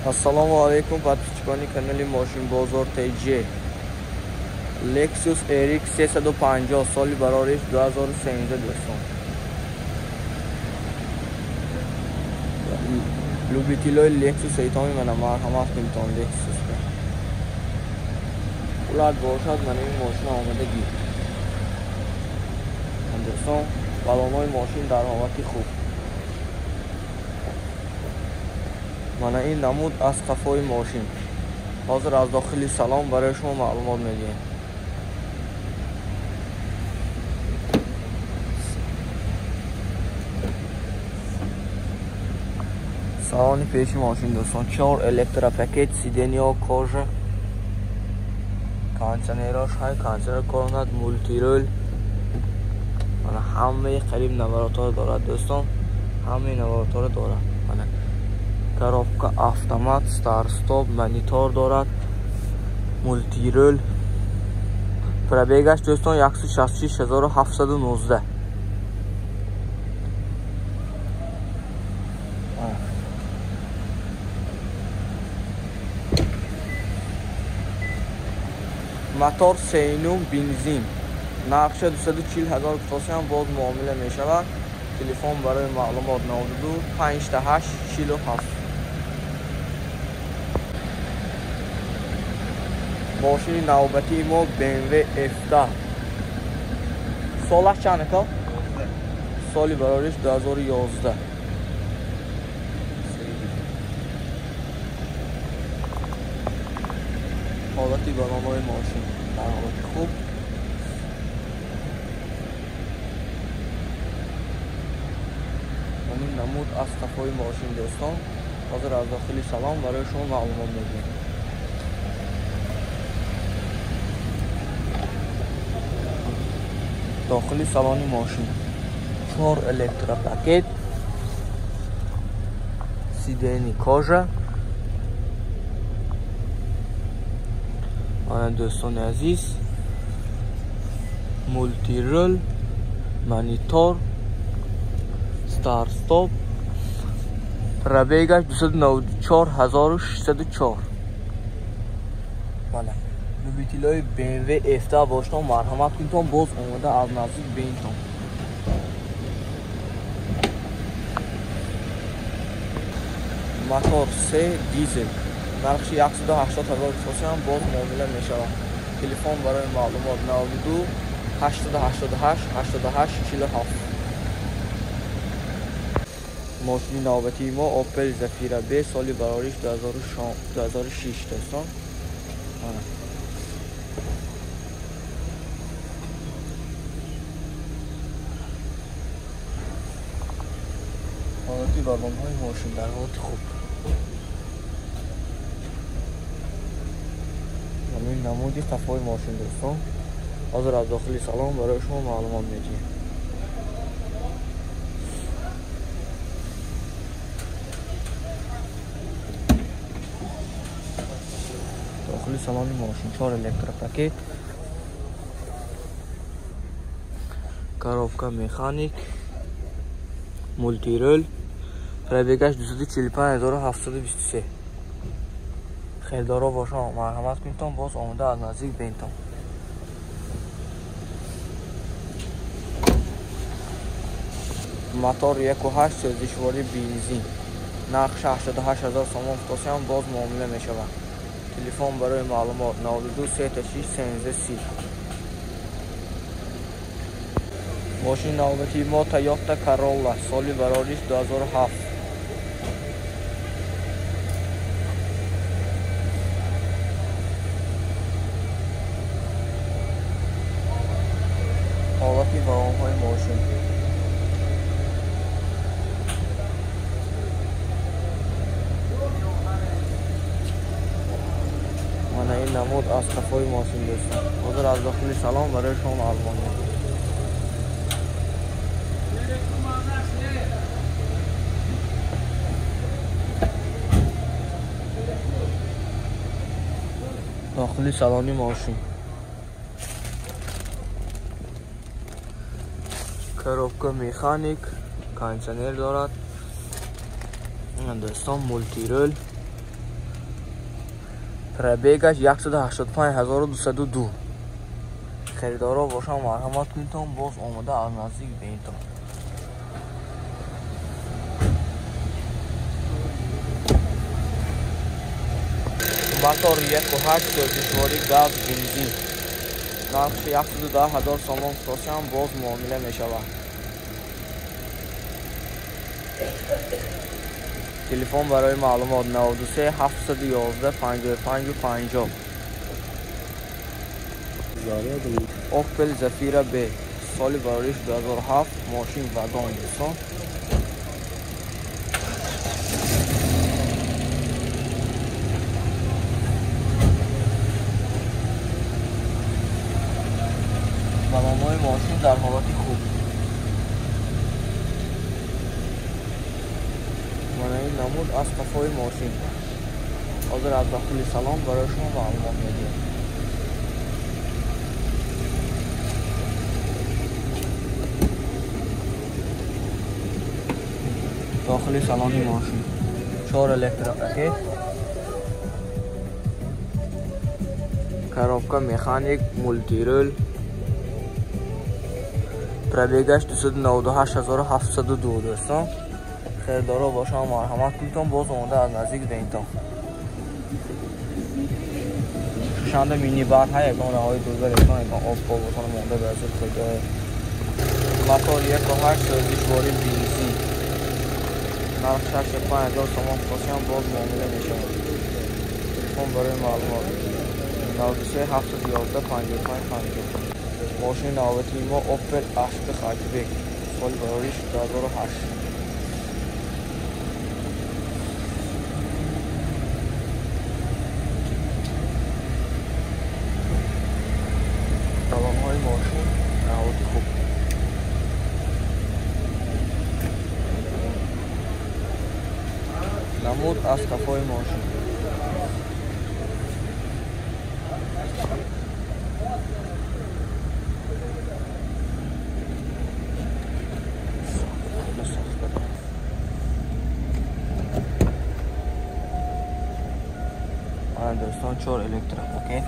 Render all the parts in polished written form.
Assalomu alaykum подписчикони канали Мошин Бозор ТЖ. Lexus RX 350 соли барориш 2013 дӯстон. Любителои Lexus эйтоми мана марҳамат кунтон Lexus. Улад бошад мана ин мошин омада гир. Дӯстон, балонои мошин дар ҳолати хуб. мана ин намуд аз қафои мошин. ҳозир аз дохили салон барои шумо маълумот медиҳем. салони пеши мошин дӯстон 4 электропакет, сиденьё кожа, кондитсионерош ҳай кондитсионер кор мекунад, мултирол. мана ҳамаи қариб навароторо дорад дӯстон, ҳамаи навароторо дорад. мана коробка автомат, старт-стоп, монитор дорад, мултирол. пробегаш дӯстон 166719. мотор 3.9 бензин, нақша 240,000 китоси ҳам боз муомила мешавад. телефон барои маълумот 92 588 47. мошини навбатии мо BMW F10. солаш чанд ка? соли барориш 2011. ҳолати балонои мошин дар ҳолати хуб. ин намуд аз қафои мошин дӯстон. ҳозир аз дохили салон барои шумо маълумот медиҳем. дохили салони мошин 4 электропакет, сидени кожа. мана дӯстони азиз, мултирол, монитор, старт-стоп. пробегаш 294604. мана любителои BMW F10 бошон марҳамат кунтон, боз омада аз наздик бинтон. мотор 3 дизел, нархи 180,000 китоси ҳам боз муомила мешавад. телефон барои маълумот 92 888 88 47. мошини навбатии мо Opel Zafira B, соли барориш 2006 дӯстон. ҳолати балонҳои мошин дар ҳолати хуб. ин намуди қафои мошин дӯстон. ҳозир аз дохили салон барои шумо маълумот медиҳем. дохили салони мошин 4 электропакет, коробка механик, мултирол. пробегаш 245723. хелдоро бошон марҳамат кунтон, боз омада аз наздик бинтон. мотор 1.8 сӯзишвори бензин, нақ 68,000 сомон китоси ҳам боз муомила мешавад. телефон барои маълумот 92 36 13 30. мошини навбатии мо Toyota Corolla, соли барориш 2007. ҳолати балонҳои мошин. мана ин намуд аз қафои мошин дӯстон. ҳозир аз дохили салон барои шумо маълумот медиҳем. дохили салони мошин. коробка механик, кондитсионер дорад. дӯстон мултирол, پربیگش 185,202. خریدارا باشن مرحمت کنید تا باز آمده از نزدیک به این تا موتور 1.8 سوزشواری گاز بنزین نرخش 110,000 سوم فروشم باز معامله می شود. تلفن برای معلومات 93 711 55 50. اوپل زفیرا B سال بارش 2007 ماشین وگان دوستان. بلانهای ماشین در حالت خوب. منعی نمود از قفای ماشین. حاضر از داخل سلام برای شما معلومات میدیم. داخل سالانی ماشین 4 الکتریکی، коробка مکانیک مولتی رول، پربیگش 298,702 دوستان. خریدارا باشن مرحمت کنید تا باز آمده از نزدیک به این تا شانده مینی بار های یکان رهای دوزر یکان آب با بطان مونده برزید خیلی موتور 1.8 سوزشواری بنزین نرخ 65,000 سوم فروشم باز معامله می شود. تلفن برای معلومات 93 711 55 50. ماشین ناوتی ما اوپل اشک خاکبک سال بارش 2008. سلام‌های ماشین ناوتی خوب. نمود از قفای ماشین دوستان 4 الکتریک اوکی.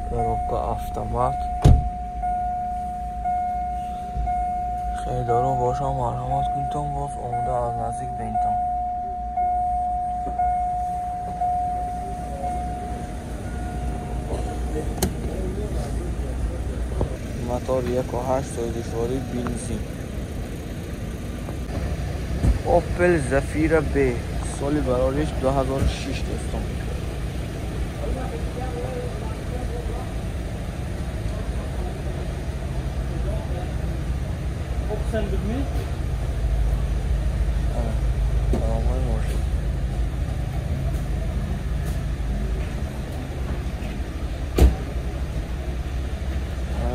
коробка автомат. خریدارا باشن مرحمت کنید تا باز آمده از نزدیک به این تا موتور 1.8 سوزشواری بنزین اوپل زفیرا B سال بارش 2006 دوستان. Sen bilmiyor. Tamam mاشین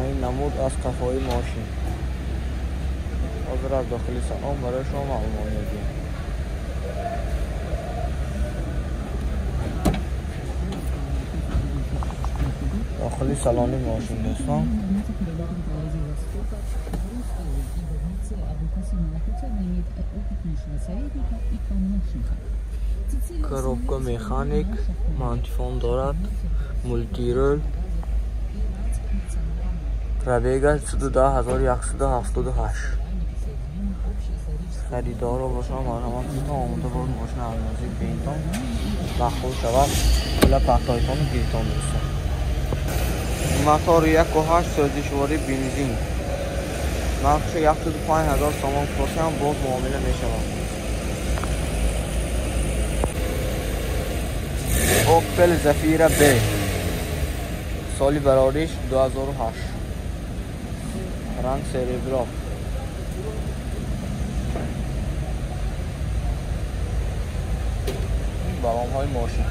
این نمود از قفای ماشین. حاضر از داخل سلام برای شما معلومات میدیم. داخل سالانی ماشین دوستان. коробка مکانیک مانتیفون دارد مولتی رول پربیگش 110,178. خریدارا باشن مرحمت کنید تا آمده باز ماشین از نزدیک به این تا مخلوط شود کلا پختایتان و گیرتان دوستان. موتور 1.8 سوزشواری بنزین نرخش 105,000 سوم فروشم باز معامله می شود. اوپل زفیرا B سالی برارش 2008 رنگ سریبرا. بلام های ماشین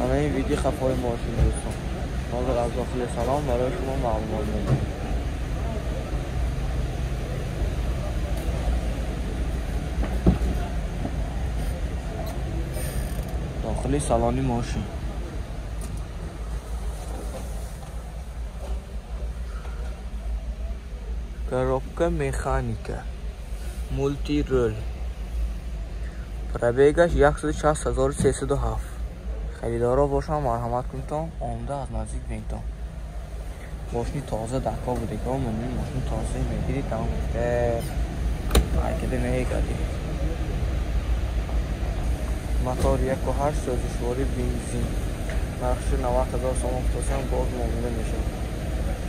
همه این ویدیو خفای ماشین دوستان. حاضر از داخل سلام برای شما معلومات میدیم. داخل سالانی ماشین коробка механика мульти руль. Пробегаш 160307. خریدارا باشم مرحمت کنید آمده از نزدیک بینید. ماشین تازه دکا بوده که ماشین تازه میگیرید تمام که حرکت نمیکردی. موتور 1.8 سوزشواری بنزین، نرخش 90,000 تومان هم باز معامله میشه.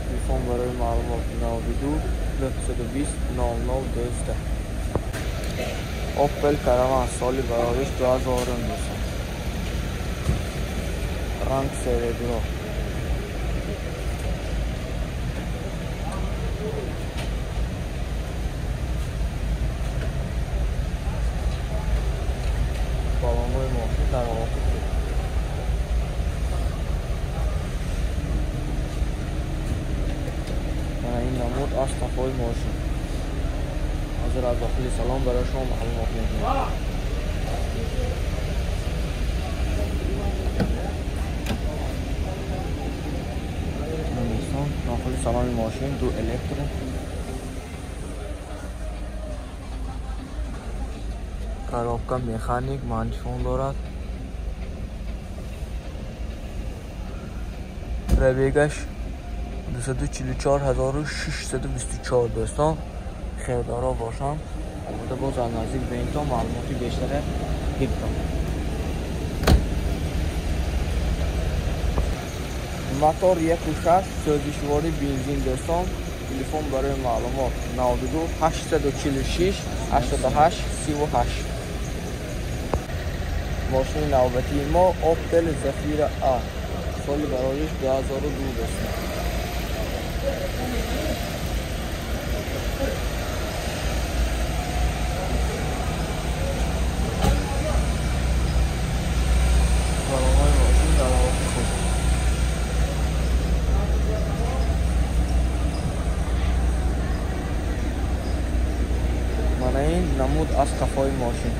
تلفن برای معلومات 92 220 0012. اوپل کارمان سالی برایش 2019. رنگ سریدرو. بالامای ماشین در حالت خوب. این نمود از صفای ماشین. حاضر از داخل سلام برای شما معلومات میدیم. داخل سلام ماشین دو الکتریک коробка مکانیک مانیفون دارد. پربیگش 244624 دوستان. خیردارا باشم آمده باز از نزدیک به این تا معلوماتی بیشتره گیرتم. موتور 1.6 سوزشواری بنزین دوستان. تلفن برای معلومات 92 846 88 38. ماشین نوبتی ما اوپل زفیر آ، سال برایش 2002 دوستان. برای ماشین در حالت خوب. من این نمود از کفای ماشین.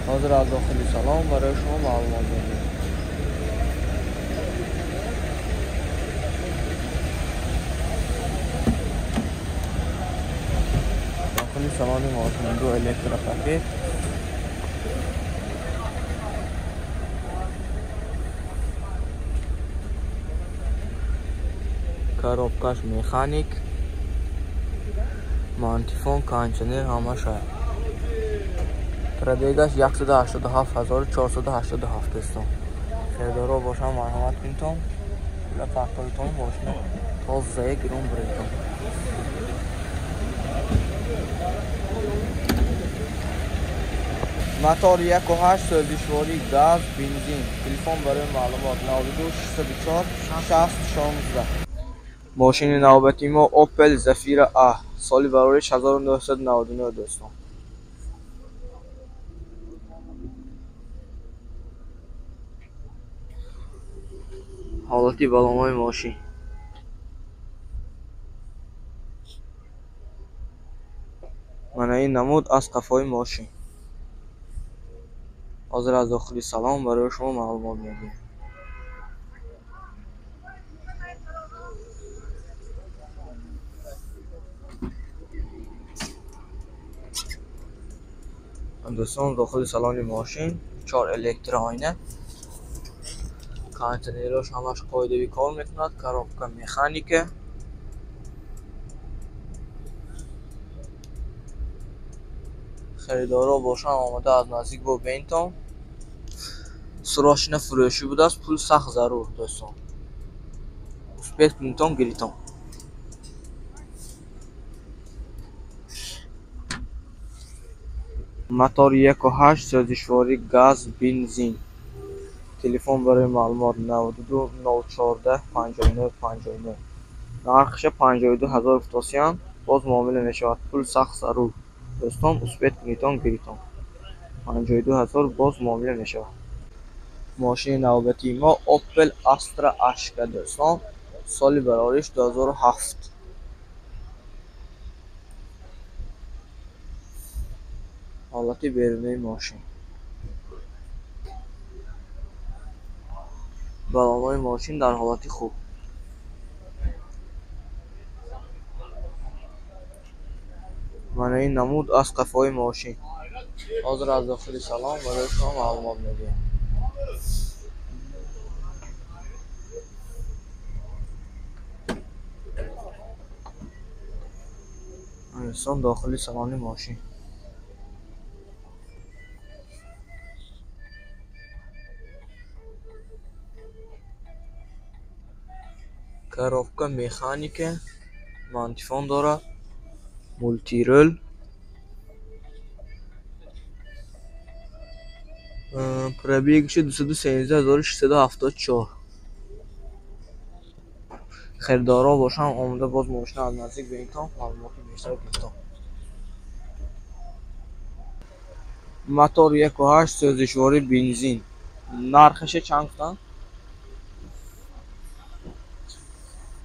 حاضر از داخل سلام برای شما معلومات میدیم. داخل سلام ماشین دو الکتریک коробкаш механик, мантифон, кондиционер ҳама шаҳр. пробегаш 187487 истон. херидаро бошам марҳамат кунитон. ила фактоитон бошна тозае гирон буритон. мотор 1.8 сӯзишворӣ газ бензин. телефон барои маълумот 92 604 6016. ماشین نوبتی ما اوپل زفیر آ، سالی برایش 1999 دوستان. حالتی بالامای ماشین من این نمود از قفای ماشین. حاضر از داخلی سلام برای شما معلومات میدیم. دوستان داخل سالن ماشین 4 الکتر آینه، کانتینراش همش قاعده‌ای کار میکند. коробка مکانیکه. خریدارا باشن آمده از نزدیک با بینتان. سراشینه فروشی بوده است، پول سخت ضرور دوستان. успех کنتان گریتان. موتور 1.8 سوزشواری گاز بنزین. تلفن برای معلومات 92 014 59 59. نرخش 52,000 فتوسیان باز معامله میشود. پول سخت ضرور دوستان. успех کنتان گریتان. 52,000 باز معامله میشود. ماشین نوبتی ما اوپل استرا اشکا دوستان. سالی برایش 2007. حالتی بیرونی ماشین. بالامای ماشین در حالتی خوب. من این نمود از قفای ماشین. حاضر از داخل سلام برای شما معلومات میدیم. انسان داخل سالن ماشین. коробка механики мантифон دارد. مولتیرل. پربیگش 213,674. خریدارا باشم آمده باز ماشین از نزدیک ببینم معلومات بیشتر گفتم. موتور 1.8 سوزشواری بنزین. نرخش چند گفتن؟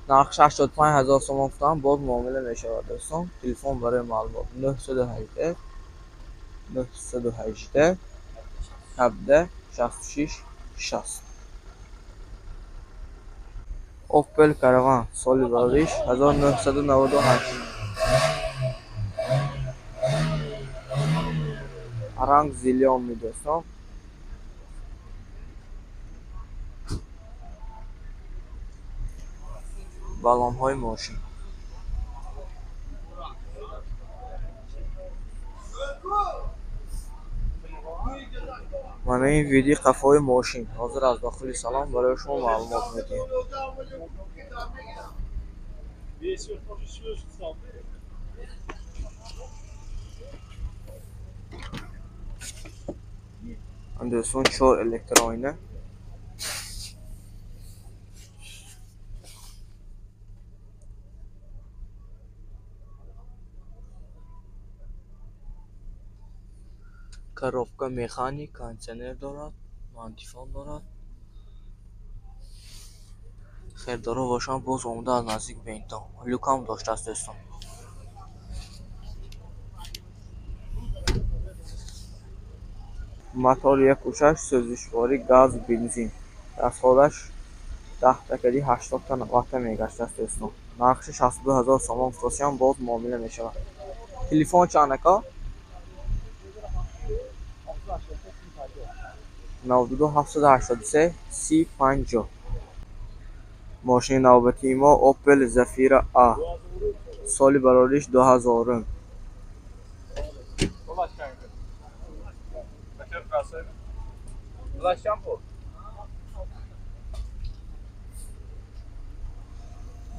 نرخش 85,000 تومان گفتن. باز معامله میشود دوستان. تلفن برای معلومات 918 17 66 60. اوپل کاروان سال برداشت 1998. رنگ زیلیان می دوستان. بالون های ماشین. من این ویدیو قفای ماشین. حاضر از داخل سلام برای شما معلومات میدیم. دوستان 4 الکترونیه. коробка механик кондиционер دارد. مانتیفون دارد. خریدارا باشم باز آمده از نزدیک به این تا لوک هم داشته است دوستان. موتور 1.6 سوزشواری گاز بنزین. دستگاهش 10 تکری 80 تا 90 تا میگشته است دوستان. نرخش 62,000 تومان افتاد. باز معامله میشود. تلفن چندکا 92 783 3050. ماشین نوبتی ما اوپل زفیر آ. سال برادریش 2000.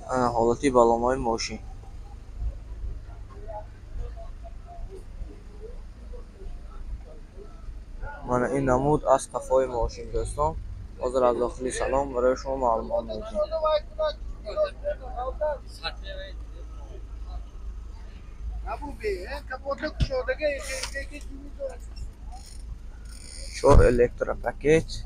حالتی بالامای ماشین. من این نمود از قفای ماشین دوستان. حاضر از داخلی سلام برای شما معلومات میدیم. 4 الکترا پاکت.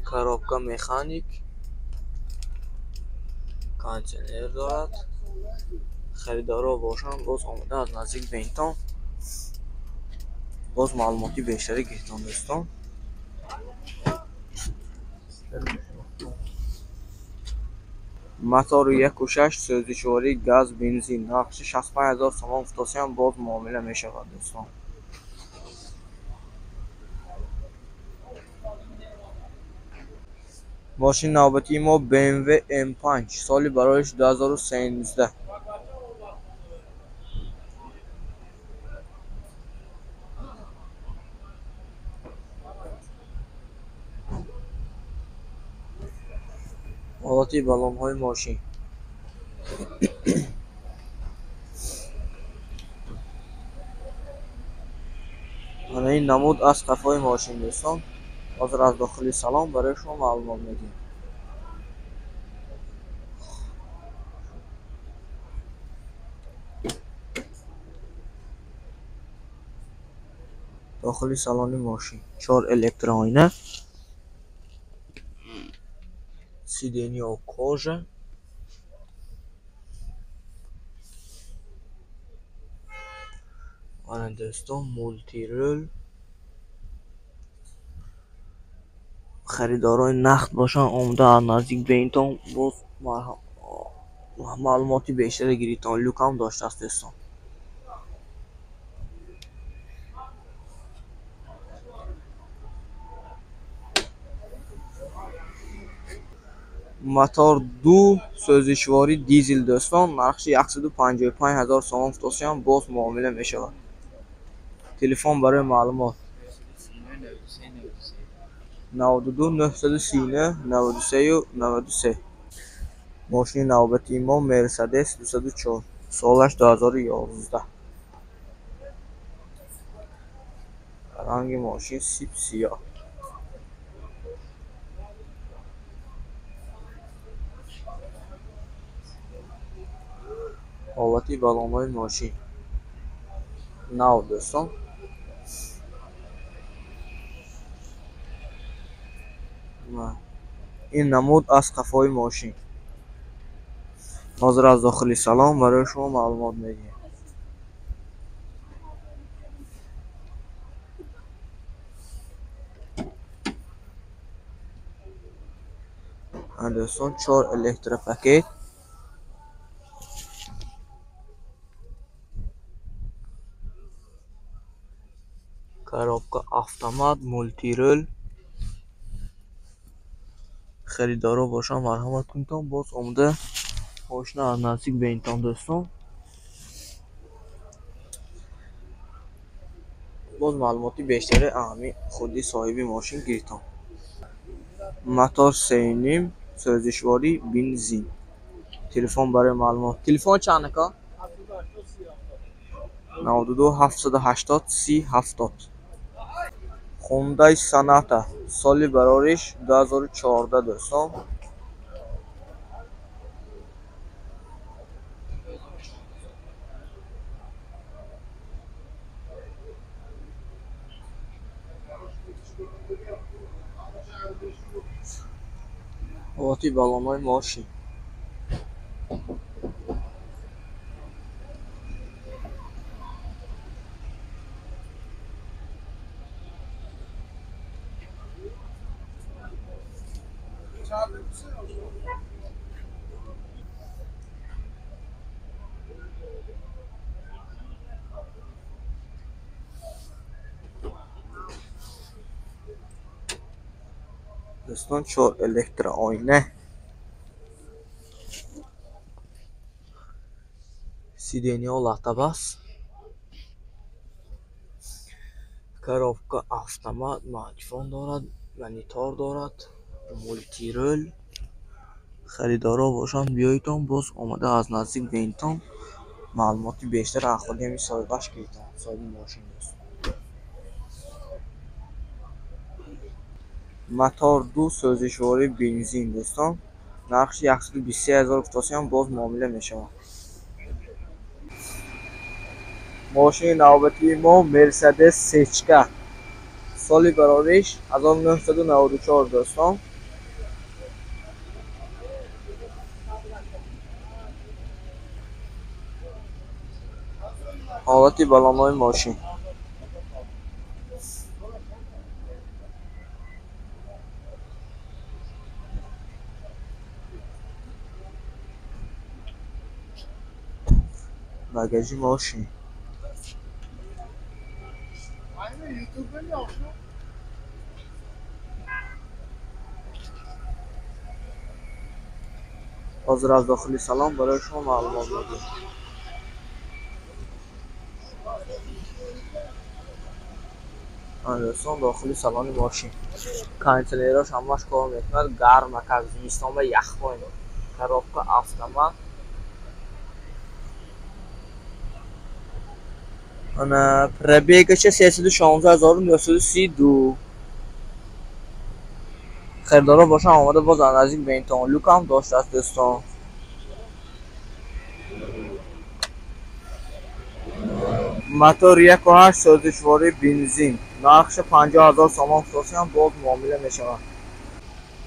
коробка مکانیک کانتینر دارد. خریدارا باشن باز آمده از نزدیک به این تا باز معلوماتی بیشتری گرفتم دوستان. موتور 1.6 سوزشواری گاز بنزین. نرخش 65,000 تومان افتاد. باز معامله میشود دوستان. ماشین نوبتی ما BMW M5 سالی برایش 2013. حالتی بالون های ماشین. من این نمود از قفای ماشین دوستان. حاضر از داخلی سلام برای شما معلومات میدیم. داخلی سالن ماشین 4 الکترونیه. سیدنیا کожа. دوستان مولتیرل. خریدارای نخت باشن اومده از نزدیک به این تان باز معلوماتی بیشتر گیریتان لوک هم داشته است دوستان. мотор 2 сӯзишворӣ дизел дӯстон, нархи 155,000 сомон футосиям боз муомила мешавад. телефон барои маълумот 92 939 93 93. мошини навбати мо мерседес 204, солаш 2011. ранги мошин сип сиёҳ. ҳолати балонои мошин нав дӯстон. ин намуд аз қафои мошин. ҳозир аз дохили салон барои шумо маълумот мегӯям. до'стон 4 электропакет, коробка автомат, мультирул. خریدارا باشن مرحمت کنید باز اومده ماشین از نزدیک به اینتان دوستان. باز معلوماتی بیشتری اهمی خودی صاحبی ماشین گیرتان. мотор 3.5 سوزشواری بنزین. تلفن برای معلومات تلفن چند که 92 780 30 70. хондai соната соли барориш 2014 دوستان. ҳолати балонои мошин دوستان 4 الکترآینه، сиденьё латабас، коробка автомат, магнитофон дорад, монитор дорад, мультирул. خریدارا باشن بیاییدان باز اومده از نزدیک به اینتان معلوماتی بیشتر از خود همین صاحبش گیرتان صاحب ماشین است. мотор 2 سوزشواری بنزین دوستان، نرخش 123,000 فوتوسی باز معامله میشود. ماشین نوبتی ما مرسدس سچکا، سالی براریش 1994 دوستان. حالتی بالانوی ماشین بگاژی ماشین حاضر از داخلی سلام برای شما معلومات میدیم. دوستان داخلی سالن ماشین کانتینراش همش کار میکنه، گرمه که زمستان و یخ پایین. коробка автомат. انا پربیگش 316,932. خریدارا باشن آماده باز از نزدیک به این تان لوک هم داشته است دوستان. мотор 1.8 سوزشواری بنزین، نرخش 50,000 سامان فروشی هم باز معامله می شود.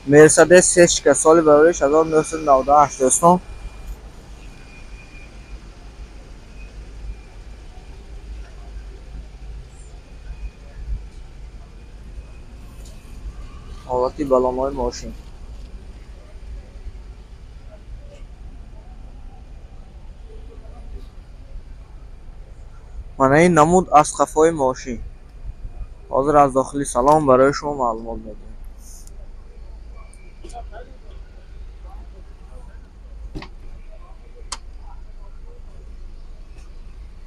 مرسدس سچکا، سال براریش 1998 دوستان. حالتی بلانهای ماشین. من این نمود از قفای ماشین. حاضر از داخلی سلام برای شما معلومات میدیم.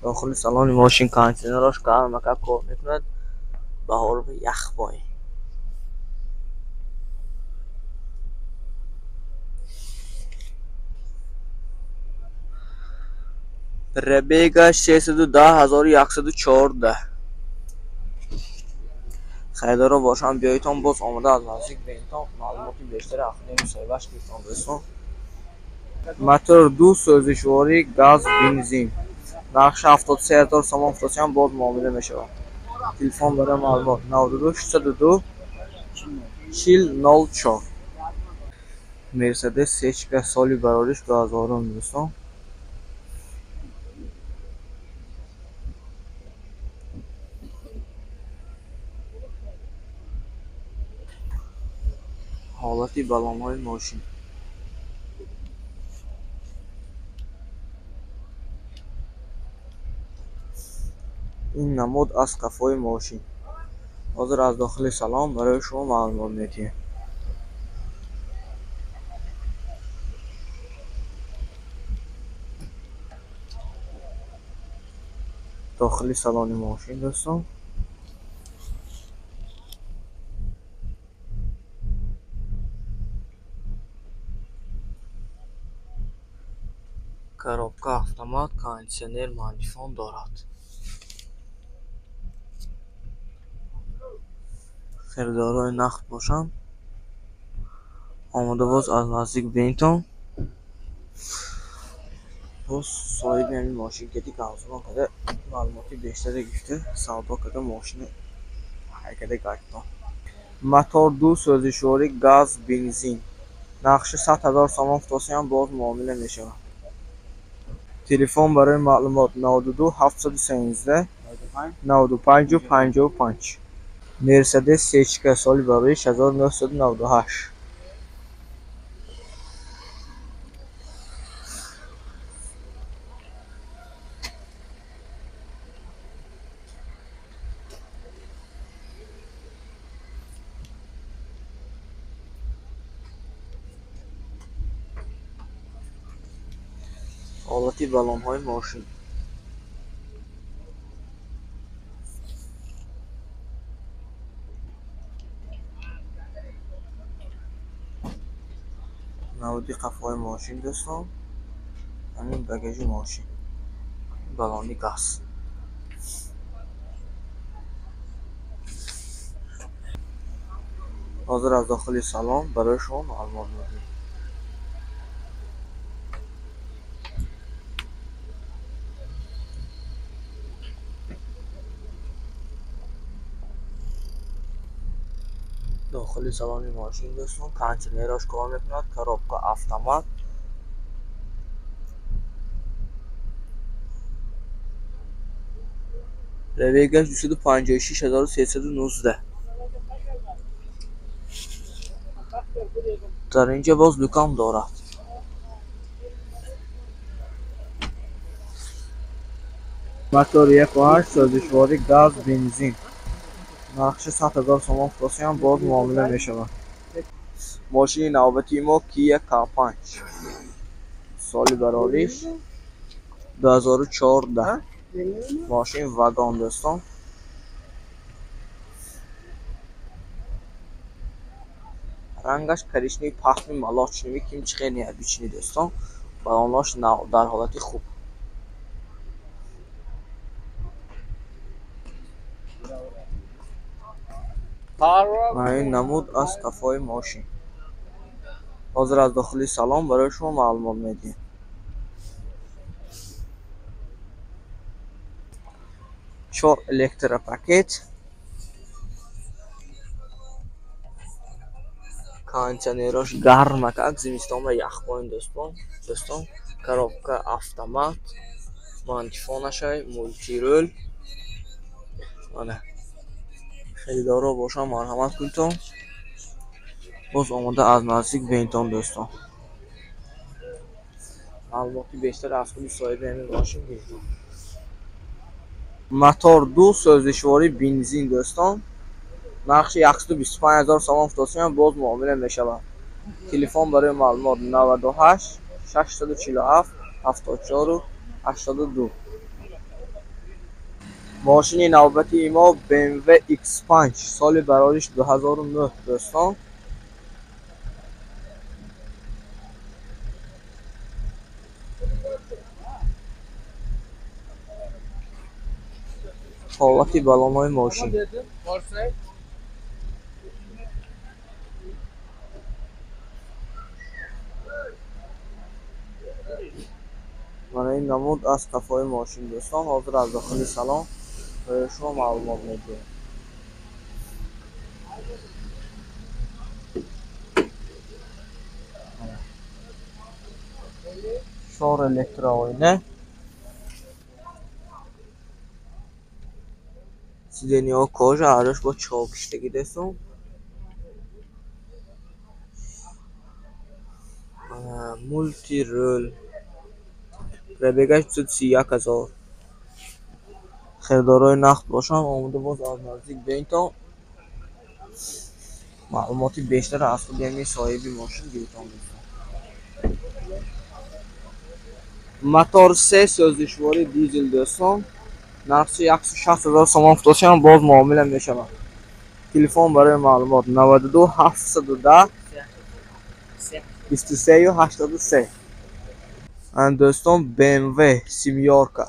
داخلی سالن ماشین کانتینراش کار میکند به حالت یخ پایین. ربیگا 610,114. خریدارا باشن بیایتان باز آمده از نزدیک به اینتان معلوماتی بیشتر اخنیم سایبش بیفتان رسون. موتور 2 سوزشواری گاز بنزین نقش 73,000 سامان افتادن باز معامله میشه. تلفن برای معلومات 92 602 4004. مرسدس سچکا سالی برارش 2000 دوستان. حالتی بلانهای ماشین. این نمود از قفای ماشین. حاضر از داخل سلام برای شما معلومات میدیم. داخلی سالن ماشین دوستان. коробка автомат кондиционер мандифон دارد. خریدارای نقد باشن آماده باز از نزدیک به اینتان باز صاحب همین ماشین که دیگه ارزان کرده معلوماتی بیشتری گفته سودا کرده ماشین حرکت گردان. موتور 2 سوزشواری گاز بنزین نقش 100,000 سامان افتادن باز معامله میشه. تلفن برای معلومات 92 713 95 55. مرسدس سچکا سالی برایش 1998. حالتی بلانهای ماشین. نودی قفای ماشین دوستان. همین بگاژ ماشین بلانی گاز. حاضر از داخلی سالن برای شما معلومات میدیم. داخلی سالن ماشین دوستان کنتینراش کار میکند. коробка автомат ربیگش 256319. در اینجا باز دکان دارد. موتور 1.8 سوزشواری گاز بنزین نقش 100,000 سامان افتادن باز معامله میشود. ماشین نوبتی ما کیا K5 سالی براریش 2014. ماشین واگن دوستان. رنگش کرشنی پخمی ملاچنی کیم چخینی بیچنی دوستان. بالاناش در حالتی خوب. این نمود از قفای ماشین. حاضر از داخلی سلام برای شما معلومات میدیم. چهار الکترا پاکت кондиционерош гарм мекард зимистон ва яхпоин дӯстон. коробка автомат мантифонашай мультирул. мана херидорро бошам марҳамат кунтон باز آماده از نزدیک به اینتان دوستان. معلوماتی بیشتر از خود صاحب همین ماشین گرفتم. موتور 2 سوزشواری بنزین دوستان. نقش 125,000 سوم افتادیم باز معامله میشود. تلفن برای معلومات 98 647 74 82. ماشین نوبتی ما BMW X5 سال برایش 2009 دوستان. حالت بالانهای ماشین من این نمود از قفای ماشین دوستان. حاضر از داخل سلام برای شما معلومات میدیم. شور الکترآینه سیدنی ها کاژ عرش با چاکشتگی دوستان. مولتی رول پربگش 231,000. خریدارای نقد باشن آمده باز از نزدیک به اینتان معلوماتی بیشتر از خود همین صاحبی ماشین گیرتان می‌کنم. موتور 3 سوزشواری دیزل دوستان. نقش 160,000 سوم افتادیم باز معامله میشود. تلفن برای معلومات 92 710 23 و 83. دوستان BMW سیمیارکا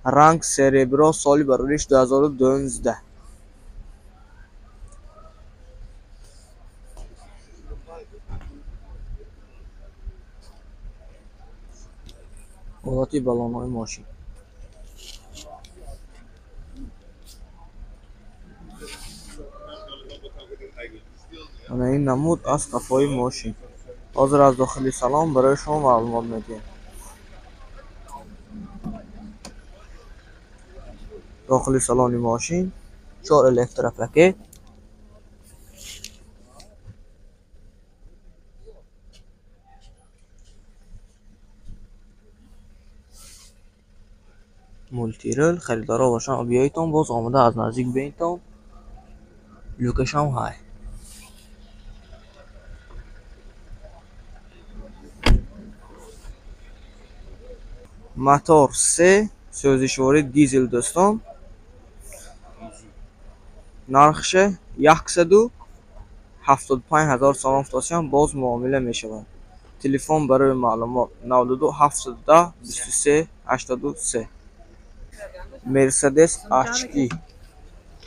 رنگ سریبرا سالی برایش 2012. حالت بالانهای ماشین من این نمود از قفای ماشین. حاضر از داخل سلام برای شما معلومات میدیم. داخل سالن ماشین 4 الکترا پاکت مولتی رول. خریدارا باشن بیایتون باز آمده از نزدیک به اینتان لوکیشن های. موتور 3 سوزشواری دیزل دوستان. نرخش 175,000 سوم افتادیم باز معامله میشود. تلفن برای معلومات 92 710 23 83. مرسدس اچکی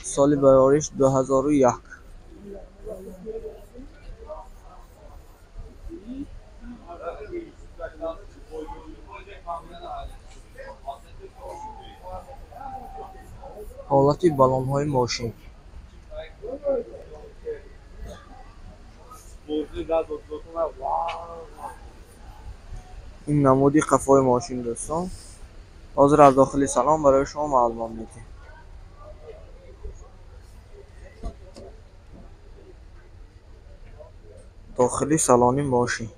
سال برایش 2001. حالت بالانهای ماشین این نمودی قفای ماشین دوستان. حاضر از داخل سلام برای شما معلومات میدیم. داخلی سالن ماشین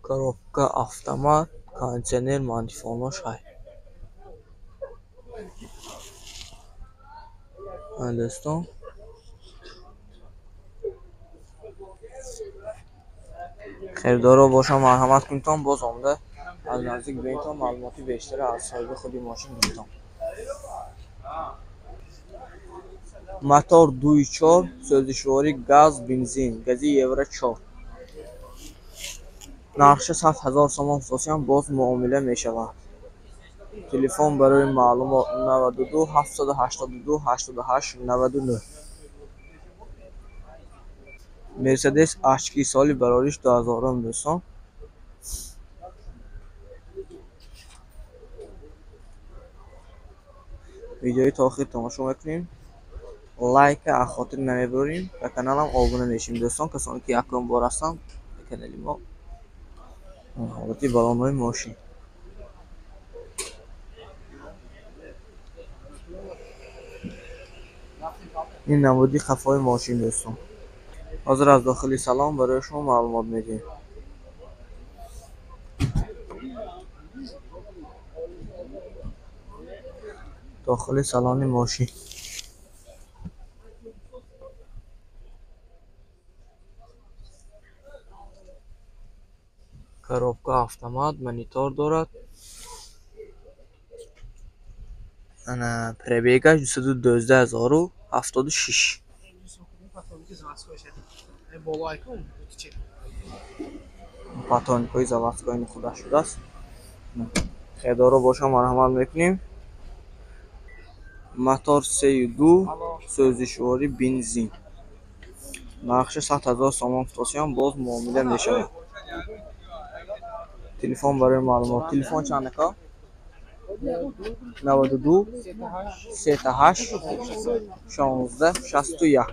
коробка автомат кондиционер мантифонош ҳай. دوستان خریدارا باشن مرحمت کنید باز آمده از نزدیک به اینتان معلوماتی بیشتر از صاحب خودی ماشین گیرتان. موتور 2.4 سوزشواری گاز بنزین گازی یورو 4. نرخش 100,000 سوم افتادیم باز معامله میشود. تلفن برای معلومات 92 782 88 99. مرسدس اچکی سالی برایش 2000 دوستان. ویدیوی تا آخر تماشا میکنیم. لایک از خاطر نمیبریم و کانالم آبونه میشیم دوستان. کسانی که یکم بار هستن به کانال ما. حالتی بالانهای ماشین این نمودی قفای ماشین دوستان. حاضر از داخلی سلام برای شما معلومات میدیم. داخل سالن ماشین коробка автомат монитор دارد. انا پربیگش 212076. پاتونیکوی заводской خدا شده است. خیدار رو باشم مرحمت میکنیم. موتور 32 سوزشواری بنزین. نقش 100,000 سوم فروشیم باز معامله میشه. تلفن برای معلومات. تلفن چند کا 92 38 16 61.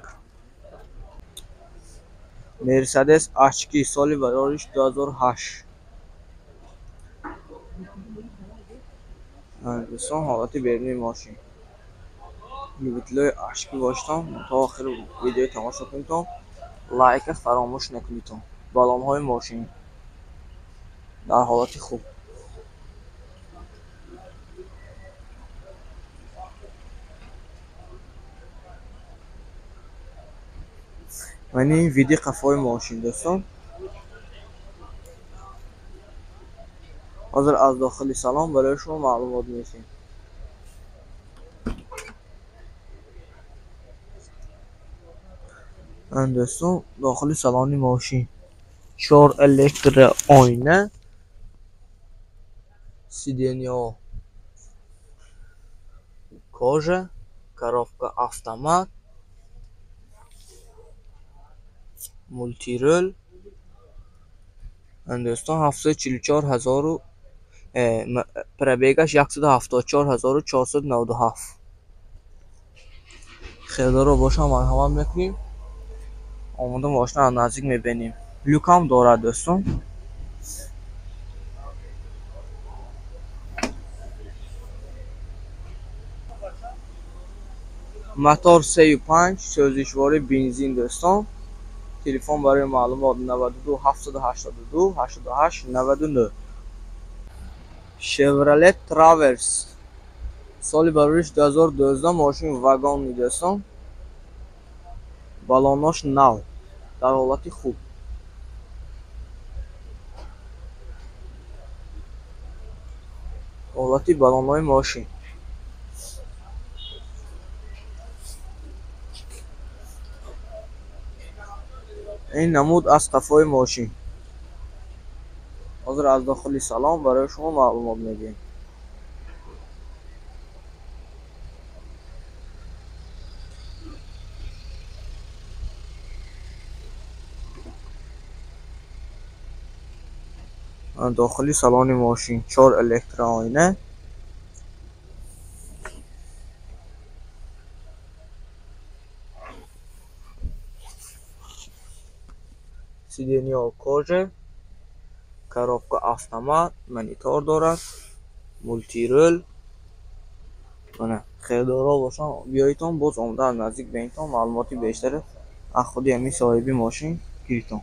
مرسدس اشکی سالی برایش 2008. دوستان حالت بیرونی ماشین می‌بینید اشکی باشتم تا آخر ویدیو تماشا کنید. لایک فراموش نکنید. بالون‌های ماشین در حالت خوب. من این ویدیو قفای ماشین دوستان. حاضر از داخلی سلام برای شما معلومات می‌دیم. من دوستان داخل سالن ماشین 4 الکتر آینه، сиденье کاژه، коробка автомат، مولتی رول. دوستان 744,000 پربیگش 174,497. خیلی رو باشم مرحمت میکنیم. آماده ماشین رو نزدیک میبینیم. لوک هم دارد دوستان. موتور 35 سوزشواری بنزین دوستان. تلفن برای معلومات 92 782 88 99. شورلت تراورس سالی برایش 2012 ماشین واگن میدوستان. بالوناش نو در حالت خوب. حالتی بالونای ماشین. این نمود از قفای ماشین. حاضر از داخلی سلام برای شما معلومات میگیم. داخلی سالن ماشین 4 الکتر آینه، سیدنیا کاژه، коробка автомат، монитор دارد، مولتی رول. من خیلی دارا باشم بیاییتون باز آمده نزدیک به اینتون معلوماتی بیشتر از خودی همین صاحبی ماشین گیریتون.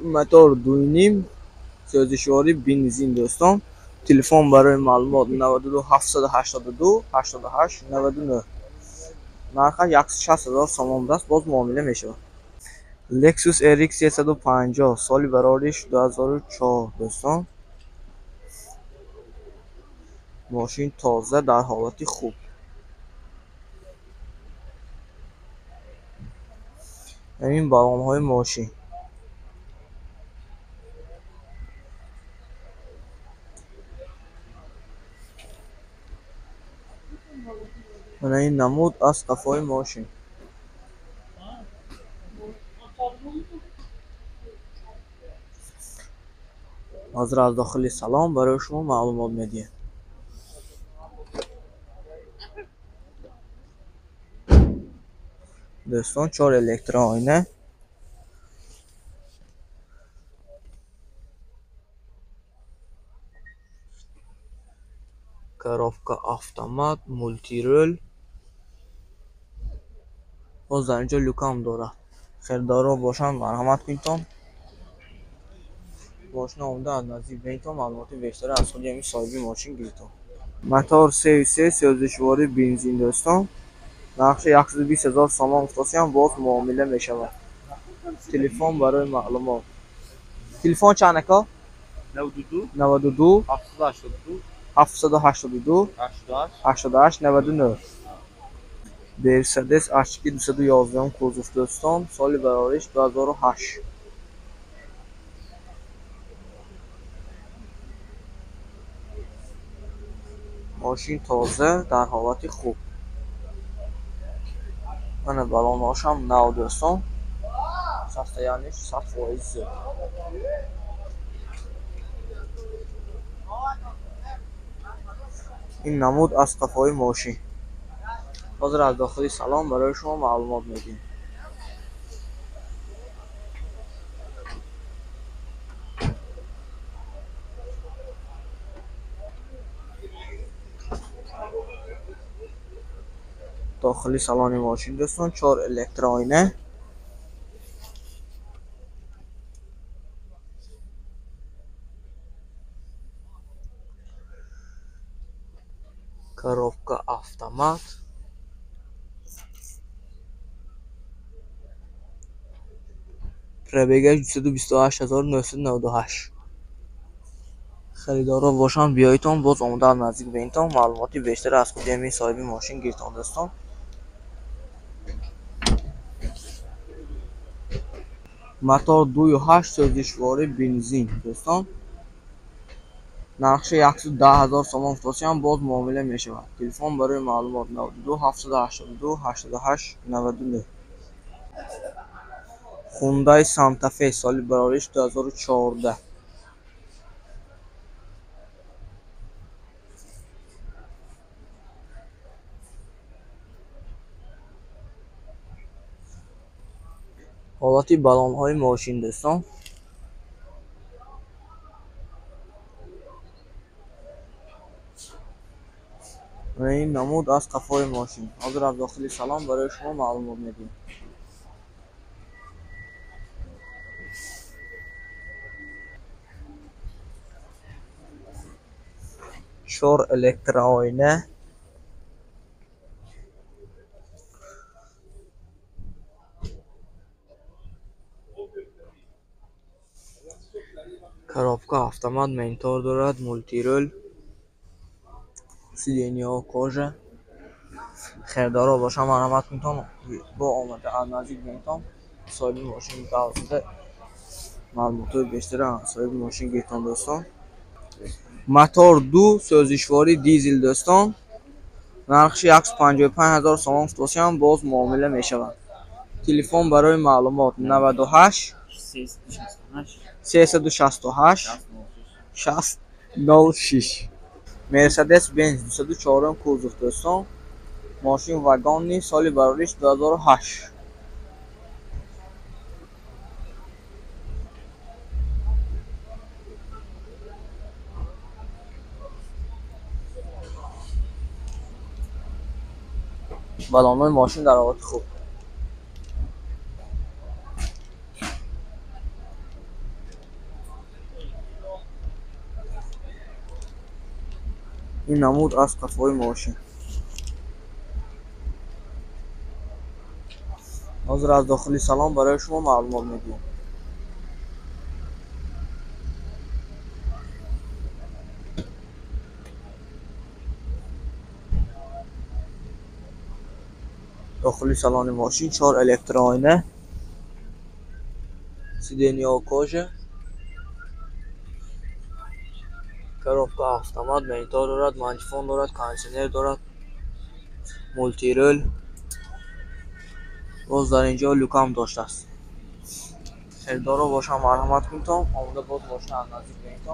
موتور 2.5 سوزشواری بنزین دوستان. تلفن برای معلومات 92 782 88 99. نرخ 160,000 سوم است باز معامله میشه. لکسوس RX 350 سالی برایش 2004 دوستان. ماشین تازه در حالت خوب. این بالون‌های ماشین. من این نمود از قفای ماشین. حاضر از داخلی سلام برای شما معلومات میدیم. دوستان 4 الکتر آینه، коробка автомат мультирол. باز در اینجا لوکام داره. خریدارا باشن مرحمت کنید. ماشین آمده از نزدیک ببینید. معلومات بیشتر از خود همین صاحب ماشین گیرید. موتور 3.3 سوزشواری بنزین دوستان. نقش 120,000 سامان افتاسی هم باز معامله می شود. تلفن برای معلومات. تلفن چند که؟ 92 782 88 99. مرسدس اشکی 211 کوزوف دوستان. سال برآوریش 2008. ماشین تازه در حالت خوب. من بالاناش هم نو دوستان. صفحه‌یانش 100%. این نمود از صفحه ماشین. حاضر از داخلی سلام برای شما معلومات میدیم. داخلی سالن ماشین دوستان 4 الکترآینه. коробка автомат. پربگش 228998. خریدارا باشن بیایتون باز آمده از نزدیک بینتون معلوماتی بیشتر از خود همین صاحب ماشین گیرتون دوستان. موتور 2.8 سوزشواری بنزین دوستان. نقشه 110,000 سامان افتاسی هم باز معامله می شود. تلفن برای معلومات 92 782 88 99. خوندای سانتافه سال برآوریش 2014. حالتی بالون های ماشین دوستان. این نمود از قفای ماشین. حاضر از داخلی سلام برای شما معلومات میدیم. چهار الکترآینه. коробка автомат منتور دارد. مولتیرول. سیدینیا کاژه. خریدارا باشن مرحمت کنید. با آمده از نزدیک بینتون صاحب ماشین توسط معلومات بیشتر از صاحب ماشین گیرتون دوستان. موتور 2 سوزشواری دیزل دوستان. نرخش 155,000 سامان افتاسی هم باز معامله می شود. تلفن برای معلومات 98 368 6006. مرسدس بنز 204 کوزوف دوستان. ماشین واگن سال برآوریش 2008. بالان‌های ماشین در حالت خوب. این نمود از قفای ماشین. حاضر از داخلی سلام برای شما معلومات میدیم. داخلی سالن ماشین 4 الکترآینه. سیدینیا کاژه. коробка автомат منتور دارد. منجفون دارد. کاندیشنر دارد. مولتیرول. باز در اینجا لوکام داشته است. خریدارا باشن مرحمت کنید. آمده باز ماشین از نزدیک بینید.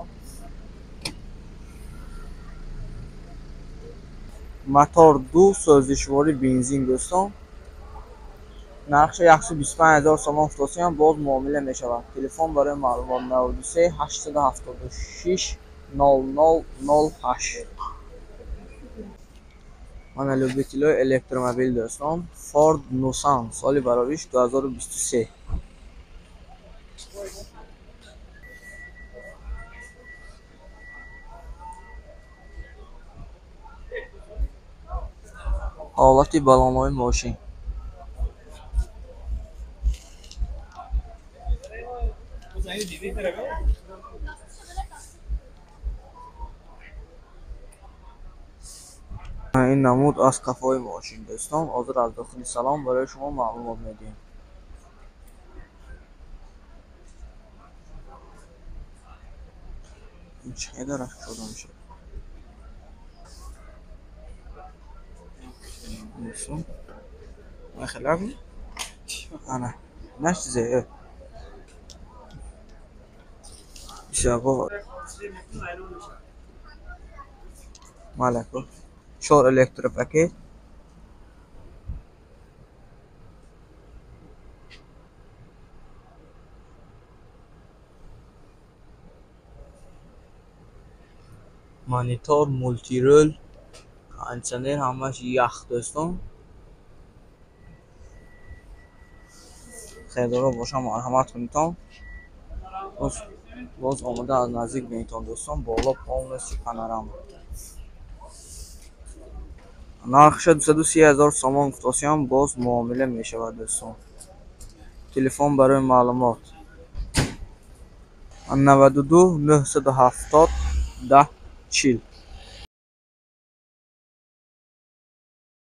موتور 2 سوزشواری بنزین دوستان. نقش 125,000 سامان افتاسی هم باز معامله می شود. تلفن برای معلومات 93 876 0008. من любитель электромобил دوستان. فورد نوسان سال براریش 2023. حالت بالانهای ماشین. این نمود از کفای ماشین دوستان. حاضر از داخل سلام برای شما معلومات میدیم. این چه درک شده میشه دوستان؟ خیلی انا نش چیزه شبا مالکو شور الکترو پاکت مانیتور مولتی رول انچنر همش یخ دوستان. خیلی رو باشم مرحمت کنیتان. باز آمده از نزدیک بینیتان دوستان. بالا پاونستی پانوراما. نرخش 230,000 سوم گفتیم. باز معامله می شود دوستان. تلفن برای معلومات 92 970 10 40.